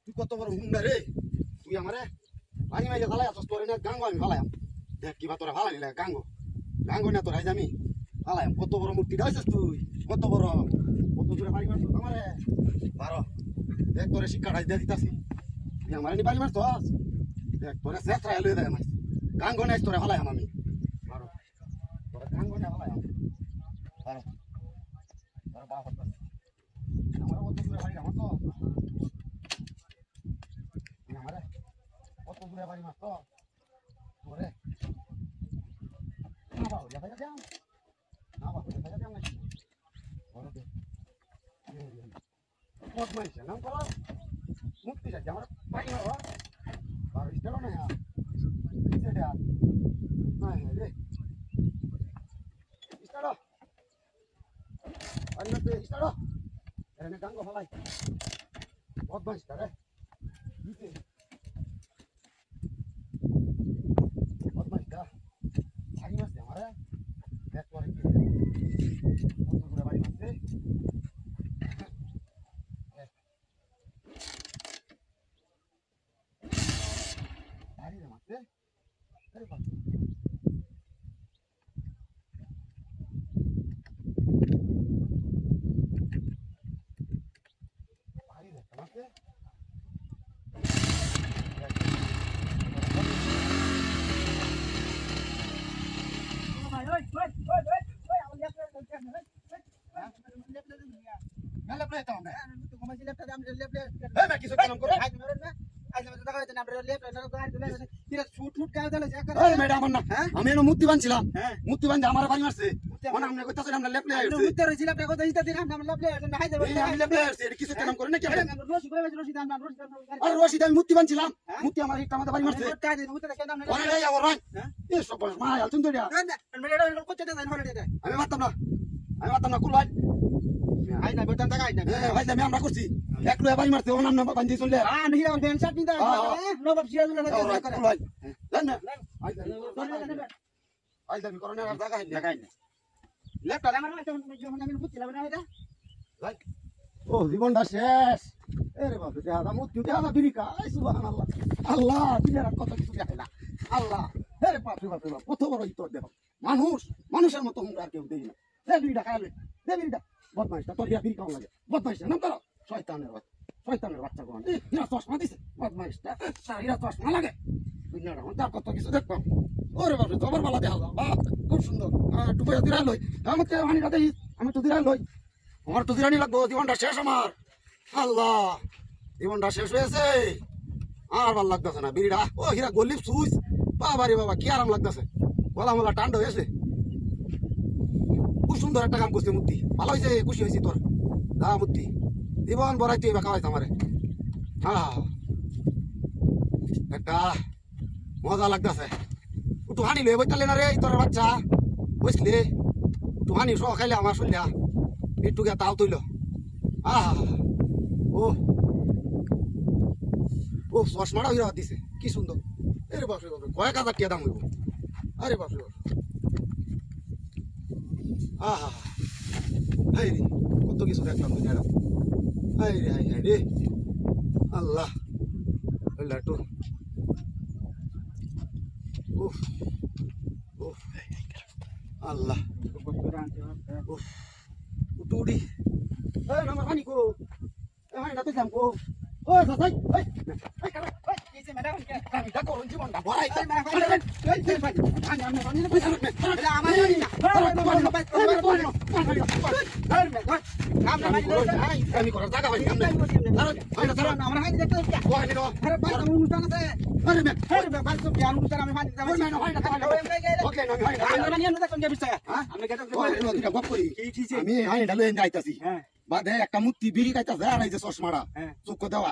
তুই কত বড় হুন্ডা রে তুই আমারে পানি মাইলে জ্বালাই আছিস তোর এনে গাঙ্গ আমি ফালাইম দেখ কিবা তোরা ফালাই নিলে গাঙ্গ গাঙ্গ না তোর আমি ফালাইম কত বড় মূর্তি ডাইছিস তুই কত বড় কত দূরে পানি মারছিস আমারে বারো দেখ তোরে শিক্ষাটাই দিয়ে দিতাছি তুই আমারে নি পানি মারছিস দেখ তোরে শেষরাই লয়ে দেয় মাছ গাঙ্গ নাই তোরে ফালাইম আমি বারো তোরে গাঙ্গ না ফালাইম বারো তোর বাপ আমার কত দূরে পানি মারছিস কত দূরে বাড়ি মাছ তো ওরে না বাবু দেখা যাও না বাবু দেখা যাও নাকি ওরে দে কত মাইছে নাম করো মুক্তি যা আমার বাড়ি মারো আর ইস্টারো না সেটা না রে ইস্টারো আর না ইস্টারো এনে গাঙ্গ ফলাই কত মাইছে রে দিতে আমি মূর্তি বানছিলাম মূর্তি বানতে আমার বাড়ি মারছে আমরা কইতাছি আমরা লেপলে আইছি মুত্তে রইছিলাম টাকা কইতা দিতে দিন আমরা লেপলে হাই যাবে আমি লেপলে আইছি এটা কিছু কাম করে না কি আর রশিদ আমি মূর্তি বানছিলাম মূর্তি আমার একটা আমাদের বাড়ি মারছে ওরে রে আমার ভাই এই সব মা আলতুন দড়িয়া আমি মারতাম না কুল ভাই আই না বেতন টাকা আই না ভাই আমি আমরা করছি এক লয়ে বাড়ি মারছে ও নাম না বান্ধি চলে আমি হিরা ফ্যান শার্ট নিতে নবাব সিরাজুল না করে ভাই জান না আই দাবি করোনা আর টাকা আই না লেপটা আমার যখন আমি বুঝছিলাম না এটা ভাই ও জীবনটা শেষ এরে বাপ রে দাদা মুতি দাদা বিরিকা সুবহানাল্লাহ আল্লাহ দিলের কত কিছু দেখাইলা আল্লাহ আরে বাপ রে বাপ কত বড় ইতর দেখো মানুষের মতো হুঙ্কার কেউ দেই না দে বিরিটা খাইলে দে বিরিটা বদমাইশটা তোর ইয়া বিরিকা লাগে বদমাইশ নাম করো শয়তানের বাচ্চা কোন ইয়া চশমা দিছে বদমাইশটা ইয়া চশমা লাগে দুনিয়াটা তার কত কিছু দেখো ওরে বাপ রে জবর বালা দেখা বাহ খুব সুন্দর টুপে দিরা লই আমাকে হানিটা দেই আমি তো দিরা লই আমার তো দিরানি লাগবো জীবনটা শেষ আমার আল্লাহ জীবনটা শেষ হয়েছে আর ভাল লাগতেছে না বিড়িটা ও হীরা গলিপ সুইচ বাবা রে বাবা কি আরাম লাগতেছে বলা মোলা টান্ড হয়েছে খুব সুন্দর একটা কাম করছে মূর্তি ভালো হয়েছে খুশি হয়েছি তোর যা মূর্তি জীবন বড়াইতে এবার খাওয়াইছে আমারে একটা মজা লাগতেছে একটু হানি লয়ে বইতালে না রে তোর বাচ্চা বুঝলি একটু হানি সহ খাইলে আমার শুনলা একটু গিয়া তাও তুইল ও চশমাটা হইয়া দিছে কি সুন্দর এরে বাপরে বাপরে কয়েক হাজার টাকা দাম হইব আরে বাপরে বাপ হাই রে কত কিছু দেখলাম দুনিয়াটা হাই রে আল্লাহ একটু আল্লাহ উঠি আমার হানি কো হানি না তো যাম কো ও সাসাই এই কারা এই যে ম্যাডাম আমি দা করুন জীবনটা ভরাই আমি করার জায়গা পাই আমরা হানি দেখতে ও হানি দাও আরে বাবা অনুষ্ঠান আছে আরে মে বাবা তো কি অনুষ্ঠান আমি হানি দাও না হানি দাও ওকে না হানি আমরা নিয়ে না কোন বিষয় আমি কেটে গপ করি কি আমি হানি ডালে যাইতাছি বাদে একটা মুত্তি বিড়ি খাইতাছে আর এই যে চশমাটা চোখ দেওয়া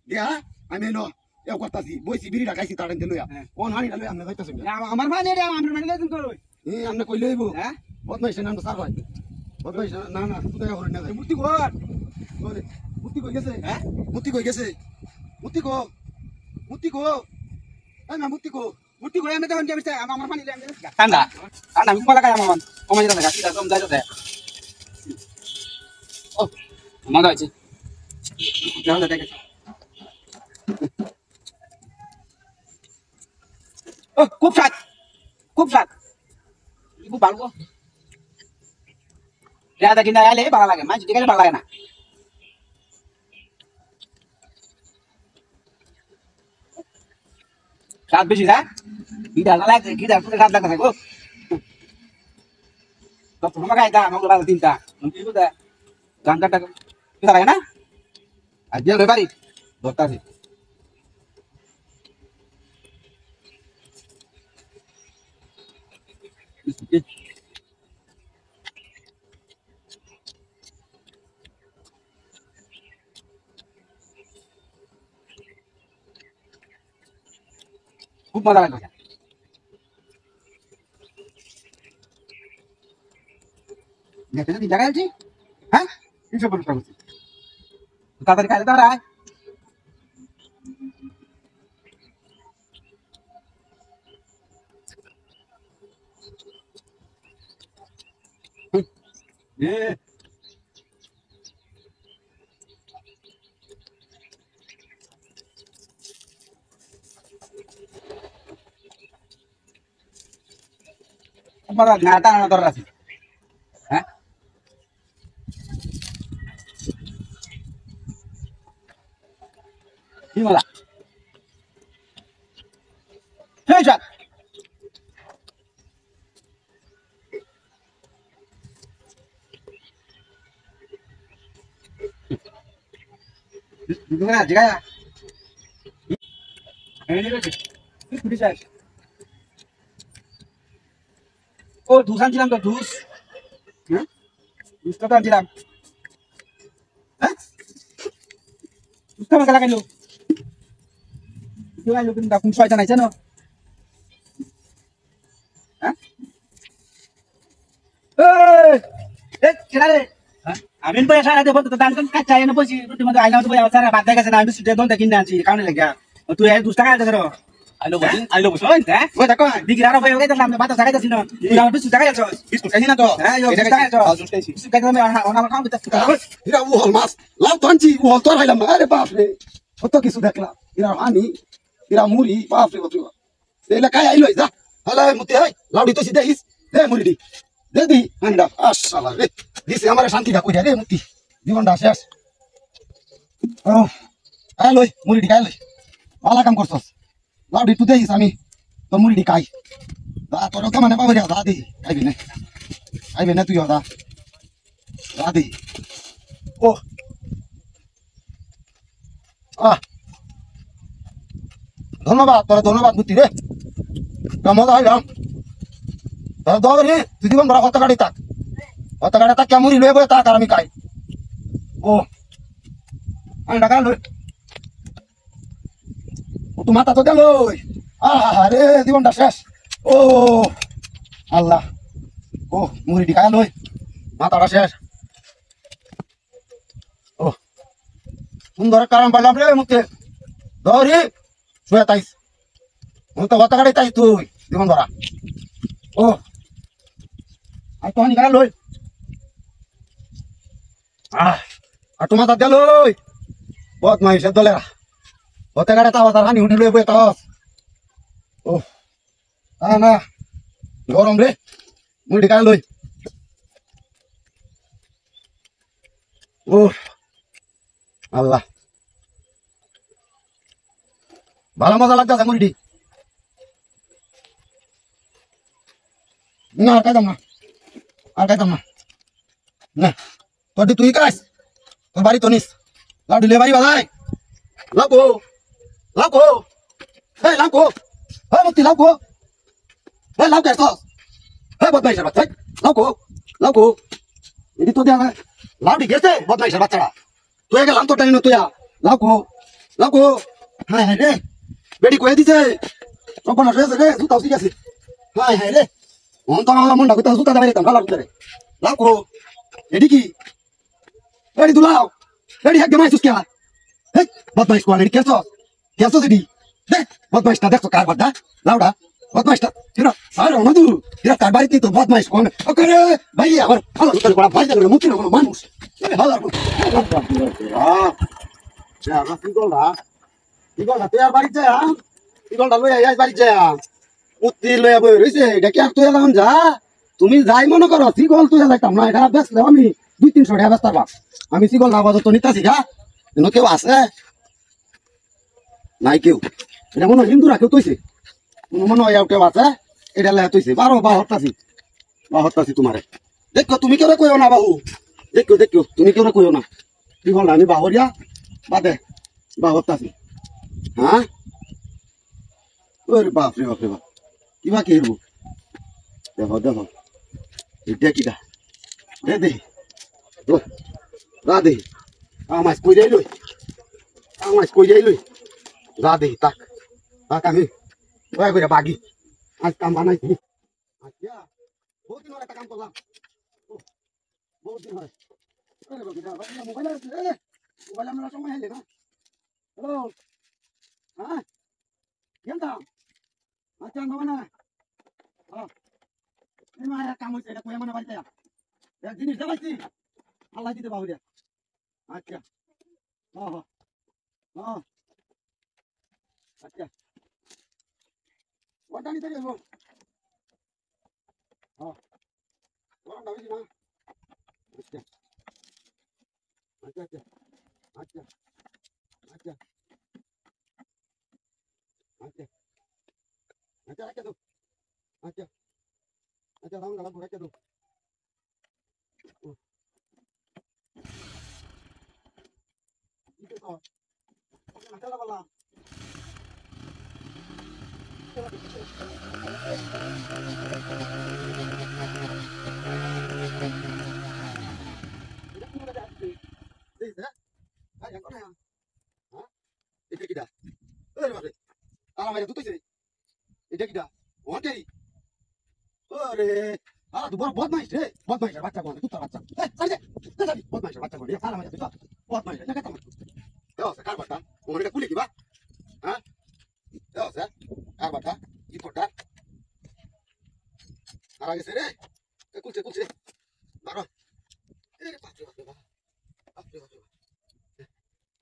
দিয়া আমি নো এও করতাছি বইছি বিড়ি খাইছি তার এনে লইয়া কোন হানি ডালে আমি যাইতাছি আমার ভাই নেড়ে আমরা মানে লইছেন কই আমনে কই লইব বদমাইশ নাম স্যার ভাই বদমাইশ না তুই হরে না মুত্তি কর মুত্তি কই গেছে মুত্তি কই গেছে মুত্তি কো এই না মুত্তি কো আমি তখন যাইছে আমার পানি লইয়া ঠান্ডা আমি কলা খাই আমার কমাই দাও না কি দাম যাইতো মজা হয়েছে খুব স্বাদ খুব স্বাদ খুব ভালো রেহাদা কিনা আইলে ভালো লাগে মাছ গেলে ভালো লাগে না স্বাদ বেশি না গিটার লাগে গিটার পুরো স্বাদ লাগতে থাকো তো তোমার গাইতা আমাকে ভালো তিনটা কি বুঝা গান কাটা কি লাগে না আর জেল ব্যাপারি ধরতা আছে খুব মজা লাগবে দেখতে যদি জায়গায় আছি হ্যাঁ 350 টাকা তাড়াতাড়ি খাইলে তারা নাটা আনা দরকার আছে হ্যাঁ কি মজা সেই স্বাদ জায়গা ও জুস আনছিলাম তো জুস হ্যাঁ জুসটা তো আনছিলাম হ্যাঁ জুসটা আমাকে লাগাইলো লাগাইলো কিন্তু কোন শয়তান আইছে না হ্যাঁ এই কেনা রে আমি পয়সা না দেবো তো দান কাচ্চা এনে বসি তোমাদের আইলাম তো বয়া সারা বাদ গেছে না আমি সুটে দন কিনে আনছি কারণে লাগা তুই 2 টাকা আনতে ধরো আইলো বসো হ্যাঁ ওই দেখো দিগি আরো বয়া গেছে না বাতা সাকাইতাছ না তুই আমার 2 টাকা আছো বিস্কুট খাইনি না তো হ্যাঁ এটা টাকা আছো বিস্কুট খাইতে আমি আমার খাও দিতে এরা উহল মাছ লাভ তো আনছি উহল তো হাইলাম আরে বাপ রে কত কিছু দেখলাম এরা হানি এরা মুড়ি বাপ রে বাপ এলা কাই আইলো যা হালা মুতে হাই লাউডি তো সিধা ইস দে মুড়ি দে দি আন্ডা আশালা রে দিছে আমার শান্তিটা কইরা রে মুতি জীবনটা শেষ ও আইলোই মুড়ি খাই লই ভালো কাম করছস লাউডি তুই দেইস আমি তোর মুড়ি খাই দা তোর কেমন পাবো রে দা দি খাইবে না তুই দা দা দি ও ধন্যবাদ তোরা ধন্যবাদ বুদ্ধি রে মজা হইলাম তোর দরে তুই জীবন বড় কত গাড়ি তাক কেমন লয়ে বলে তাক আর আমি খাই ও আমি টাকা লই ও তো মাথা তো গেল আরে জীবনটা শেষ ও আল্লাহ ও মুড়ি খাই লই মাথাটা শেষ ও সুন্দর কারণ পারলাম রে মুখে ধরি শুয়ে তাইস তো কত গাড়ি তাইস তুই জীবন ধরা ও আর তো হানি লই আর তোমার দাদা লই বহুত মাইসের দলে হতে গাড়ি তাও তার হানি উঠে লই বই তাস ও না গরম রে মুড়ি খাই লই ও আল্লাহ ভালো মজা লাগতেছে মুড়িটি না আর খাইতাম না তোর তুই খাস তোর বাড়ি তো নিস লাউ দিলে বাড়ি বাজাই লাউ কো হে মতি লাউ কো হে লাউ কেস হে বদমাইশের বাচ্চা লাউ কো এদি তো দেয়া লাউ দি গেছে বদমাইশের বাচ্চারা তুই গেলাম তো টাইম তুই লাউ কো হ্যাঁ রে বেডি কয়ে দিছে সপনা রে জুতা উঠি গেছে হ্যাঁ রে অন তো আমার মনটা কইতা জুতা দাবাইতাম ভালো করে লাউ কো এডি কি এডি দুলাও এডি হাক গমাইছস কি হে বদমাইশ কোন এডি কেসো এডি হে বদমাইশটা দেখছো কার বাদা লাউডা বদমাইশটা এরা আর অনদু এরা কার বাড়িতে তো বদমাইশ কোন ওকে ভাই আমার ভালো করে বড় ভাই জানো মুতি না কোনো মানুষ এই হালার পুত কি গলা তুই আর বাড়ি যা কি গলটা লই আইস বাড়ি যা উত্তি লইয়া বই রইছে এটা কি আর তুই এখন যা তুমি যাই মনে করো সিগল তুই যাইতাম না এটা বেচলে আমি 200-300 টাকা বেচতে পারবা আমি সিগল না বাজো তো নিতাছি গা কেউ আছে নাই কেউ এটা মনে হয় হিন্দুরা কেউ তৈছে মনে হয় কেউ আছে এটা লেখা তৈছে বা হত্যাছি তোমারে দেখো তুমি কেউ কইও না বাহু দেখো তুমি কেউ কইও না কি বল আমি বাহরিয়া বাদে বা হত্যাছি হ্যাঁ ওরে বাপ রে বাপ কিবা কি হইব দেখো এটা কিটা দে রা দে আমায় কই যাই লই রা দে তাক আমি ওই করে বাগি আজ কাম বানাইছি আচ্ছা বহুত দিন একটা কাম করলাম বহুত দিন হয় মোবাইল আমরা সময় হইলে না হ্যালো হ্যাঁ কেমন আচ্ছা বাবা না কাম হয়েছে এটা কয়ে মানে বাড়িতে জিনিস দেখাইছি আল্লাহ দিতে পাবো আচ্ছা আচ্ছা ওটা নিতে যাবো গরমটা বেশি না আচ্ছা আচ্ছা আচ্ছা আচ্ছা আচ্ছা আচ্ছা রাখে দো আচ্ছা আচ্ছা রাউন্ড লাগবো রাখে দো আচ্ছা বললাম এটা কিটা তালা মাইরা তুই এটা কিটা ওটাই ওরে তুই বড় বদমাইশ রে বদমাইশের বাচ্চা বলে তুই বাচ্চা বদমাইশের বাচ্চা বলে তালা মাইরা তুই বদমাইশ না কেমন কার বাচ্চা ওর এটা কুলে কিবা হ্যাঁ কার বাচ্চা কি ফোটা আর আগে রে কুলছে বারো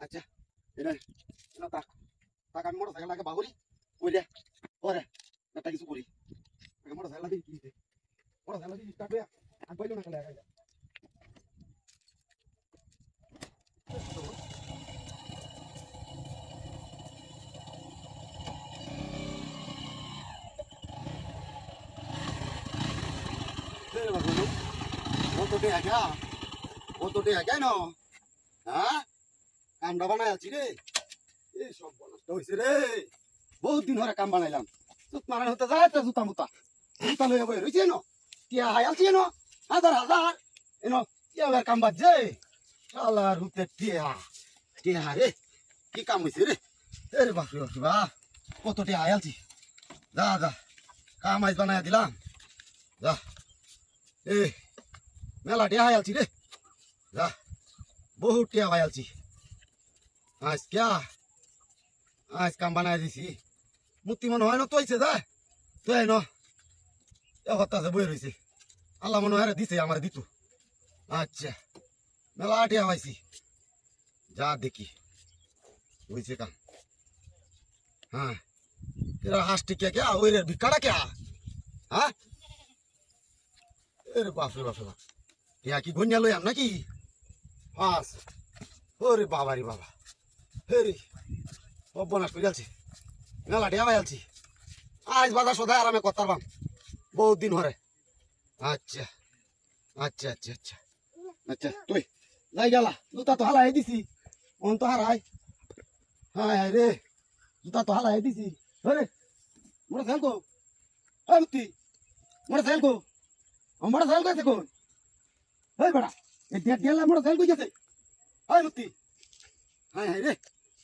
আচ্ছা এটা টাকা আমি মোটরসাইকেল লাগে বাহুরি ওই রে ওরে একটা কিছু করি মোটরসাইকেল দিয়ে কি মোটরসাইকেল দিয়ে স্টার্ট হয়ে আর পাইলো না খেলে কত টাকা কেন হ্যাঁ কামটা বানাই আছি রে এই সব নষ্ট হয়েছে রে বহুত দিন ধরে কাম বানাইলাম জুত মারান হতে যায় তো জুতা মুতা জুতা লইয়া বই রয়েছে এনো টিয়া হাই আলছি এনো হাজার এনো টিয়া কাম বাজছে শালার হুতে টিয়া রে কি কাম হয়েছে রে রে বাপরে বাপ কত টিয়া হাই আলছি যা কাম আইজ বানাই দিলাম যা এ মেলা টিয়া হাই আলছি রে যা বহুত টিয়া হাই আলছি আজ কাম বানাই দিছি মূর্তি মনে হয় না তৈছে যা তুই ন হত্যাছে বই রয়েছে আল্লাহ মনে হয় দিছে আমার দিত আচ্ছা মেলা টিয়া পাইছি যা দেখি হয়েছে কাম হ্যাঁ হাঁসটি কে ওই রে ভিক্ষাটা কে হ্যাঁ এরে বাপরে বাপরে বাপ ইয়া কি গন্যা লইয়াম নাকি হাঁস ওরে বাবা রে বাবা হেরি অবনাশ করে যাচ্ছি মেলা টিয়া পাইছি আজ বাজার সদায় আরামে করতাম বহুত দিন হরে আচ্ছা আচ্ছা আচ্ছা আচ্ছা আচ্ছা তুই যাই গেলা জুতা তো হালাই দিছি অন তো হারাই হায় হায় রে জুতা তো হালাই দিছি রে মোটর সাইকেল কো হ্যাঁ মুক্তি মোটর সাইকেল কো মোটর সাইকেল গেছে কোন হ্যাঁ বেড়া এই দেড় মোটর সাইকেল কই গেছে হ্যাঁ মুক্তি হায় হায় রে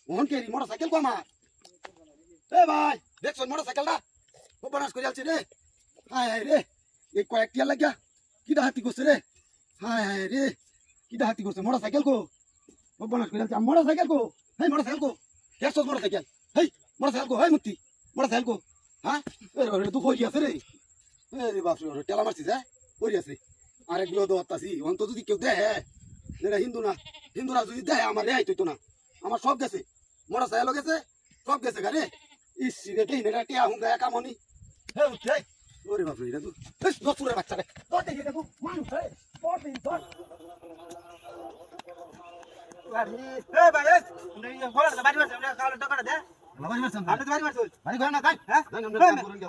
ওহন কে মোটর সাইকেল কো আমার এ ভাই দেখছ মোটর সাইকেলটা ও বনাস করে যাচ্ছে রে হায় হায় রে এই কয়েকটিয়া লাগিয়া কিটা হাতি করছে রে হায় হায় রে কিটা হাতি করছে মোটর সাইকেল কো ও বনাস করে যাচ্ছে মোটর সাইকেল কো হেই মোটর সাইকেল কো দেখছ মোটর সাইকেল হেই মোটর সাইকেল কো হেই মুক্তি মোটর সাইকেল কো হ্যাঁ এ তুই হই আছে রে এ বাপ রে টেলা মারছিস হ্যাঁ ওই আছে আরেক গুলো তো আত্তাছি অন্ত যদি কেউ দেয় এটা হিন্দু না হিন্দুরা যদি দেয় আমার রেহাই তুই তো না আমার সব গেছে মোটর সাইকেলও গেছে সব গেছে গাড়ি ইসিরে দেই না টিয়া হুঙ্গা একা মনি হে উঠে ওরে বাপ রে এটা তো দতুরের বাচ্চা রে তোর দেখে দেখো মানুষ রে তোর দিন তোর এ ভাই এ বলার বাড়ি মারছ আমরা কাল টাকা দে বাড়ি মারছেন আপনি তো বাড়ি মারছ বাড়ি ঘরে না কাই হ্যাঁ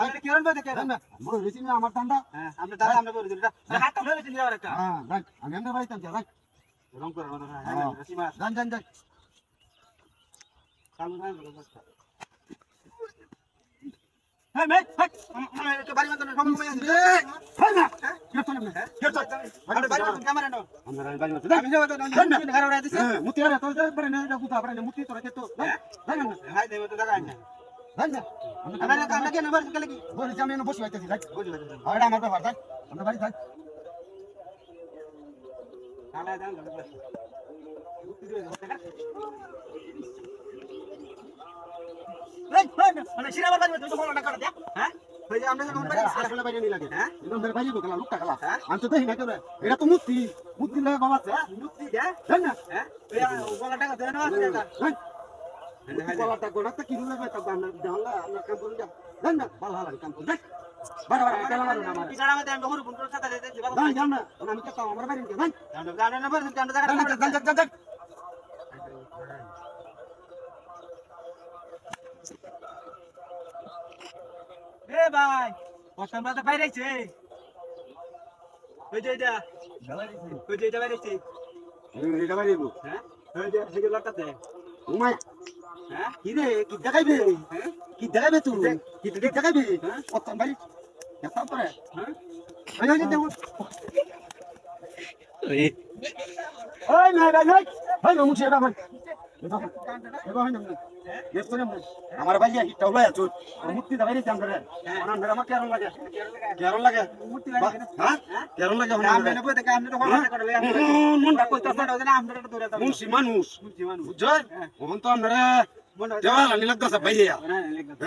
আপনি কি করবেন দেখে না মোর রেসি না আমার ঠান্ডা হ্যাঁ আমরা দাদা আমরা করে দিলা হাত তো ফেলে দিলা একটা হ্যাঁ রাখ আমি আমরা বাড়ি তাম রাখ রং করে মানে হ্যাঁ রসিমা যান যান যান কালু না হ্যাঁ ভাই হ্যাঁ তো বাড়ি মারছ সময় কমে যাচ্ছে হ্যাঁ না কে তো না কে তো আমরা বাড়ি মারছ ক্যামেরা নাও আমরা বাড়ি মারছি আমি যাবো তো না ঘর ওরা দিছে মুতি আরে তো পরে না এটা গুতা পরে না মুতি তোরা কে তো যান না হাই দেব তো টাকা আইনা যান না আমরা কামনা কেন মারছ কালে কি বলি আমি এনে বসে আইতেছি যাই বুঝলি আর এটা আমার ব্যাপার যাই আমরা বাড়ি যাই কালা দাও এই মানে সিরাবার বাড়ি তুই তো বড় টাকা দে হ্যাঁ ওই যে আমরা যখন বাড়ি আসলে বাইরে নিয়ে লাগে হ্যাঁ এরকম ধরে বাইরে গেল লোকটা খেলা আমি তো দেখি না কেন এটা তো মুতি মুতি লাগে বাবা আছে মুক্তি দে জান না হ্যাঁ ওই বড় টাকা দেন না কলাটা গোড়াটা কি রুলে বাইতা আমরা জানলা আমরা কাম করুন জান না ভালো ভালো কাম করুন বাড়া বাড়া কেন মারুন আমার পিছাড়া মধ্যে আমরা হরু বন্ধুর সাথে দিতে যাবো জান জান না আমি কে তাও আমার বাইরে কে জান আমরা জানা না বল আমরা জান জায়গা জান জান জান এ ভাই ওখানে তো বাইরে আছে ওই যে এটা বাইরে আছে এটা বাইরে গো হ্যাঁ ওই যে হেগে লাটাতে উমাই হ্যাঁ কি রে কি দেখাইবে হ্যাঁ কি দেখাইবে তুই কি দেখাইবে কত বাড়ি এত পরে হ্যাঁ ওই যে দেখো ওই ওই না ভাই ভাই ভাই মুছে এটা ভাই আমার ভাই হিটটা উলাই আছো মুক্তি দাবাই রে জানরে ওনা মেরা মা কেরন লাগে মুক্তি লাগে হ্যাঁ কেরন লাগে আমরা না বলতে আমরা তো হলা করে লই আমরা মনটা কইতাছ না ওজন্য আমরা তো দূরে যাবো মুন্সি মানুষ বুঝছেন ওহন তো আমরা দেওয়াল আনি লাগতাছে ভাইয়া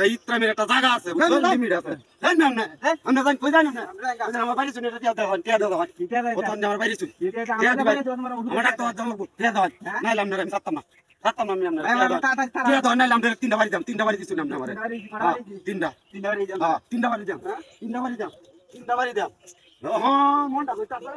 এই ইত্রা মেরে একটা জায়গা আছে বুঝছেন লিমিট আছে জান না আমরা জান কই জানি না আমার বাড়ি শুনে টিয়া দাও ওতন আমার বাড়ি শুনে আমার ডাক্তার দাও টিয়া দাও নাইলে আমরা আমি সাততাম না আমি আমরা টিয়া দাও নাইলে আমরা তিনটা বাড়ি দিছুন আমরা আমারে তিনটা তিনটা বাড়ি দাও তিনটা বাড়ি দাও মনটা কইতাছে